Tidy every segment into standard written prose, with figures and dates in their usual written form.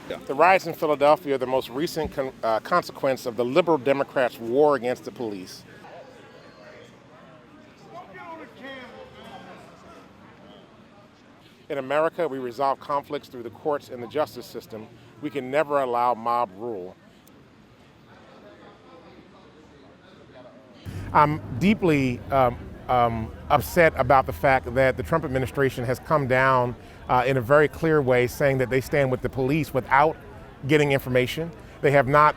The riots in Philadelphia are the most recent consequence of the liberal Democrats' war against the police. In America, we resolve conflicts through the courts and the justice system. We can never allow mob rule. I'm deeply upset about the fact that the Trump administration has come down in a very clear way saying that they stand with the police without getting information. They have not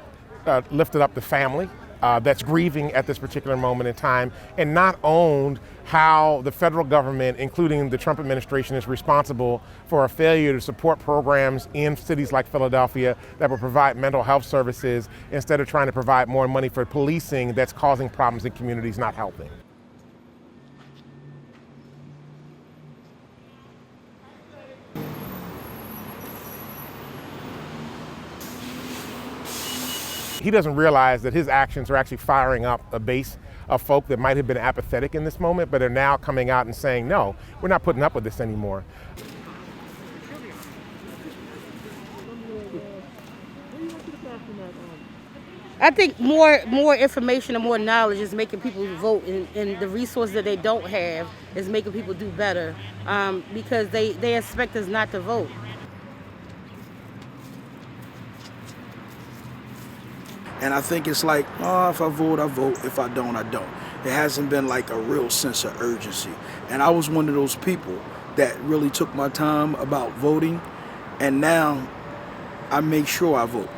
lifted up the family that's grieving at this particular moment in time, and not owned how the federal government, including the Trump administration, is responsible for a failure to support programs in cities like Philadelphia that will provide mental health services instead of trying to provide more money for policing that's causing problems in communities, not helping. He doesn't realize that his actions are actually firing up a base of folk that might have been apathetic in this moment, but are now coming out and saying, no, we're not putting up with this anymore. I think more information and more knowledge is making people vote, and the resources that they don't have is making people do better because they expect us not to vote. And I think it's like, oh, if I vote, I vote. If I don't, I don't. It hasn't been like a real sense of urgency. And I was one of those people that really took my time about voting. And now I make sure I vote.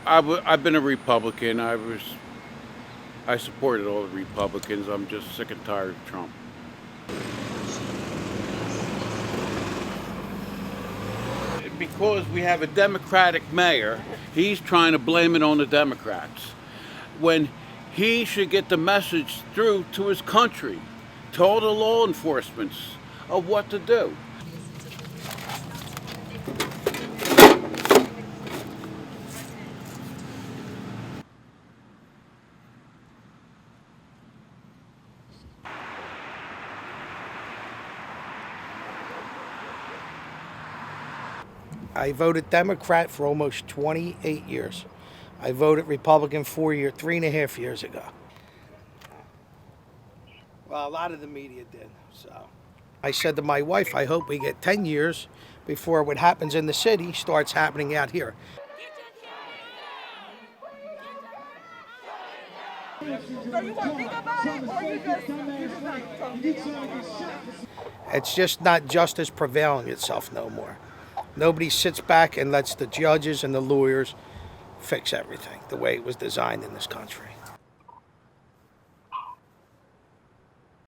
I've been a Republican. I supported all the Republicans. I'm just sick and tired of Trump. Because we have a Democratic mayor, he's trying to blame it on the Democrats, when he should get the message through to his country, to all the law enforcement of what to do. I voted Democrat for almost 28 years. I voted Republican 3.5 years ago. Well, a lot of the media did, so. I said to my wife, I hope we get 10 years before what happens in the city starts happening out here. It's just not justice prevailing itself no more. Nobody sits back and lets the judges and the lawyers fix everything the way it was designed in this country.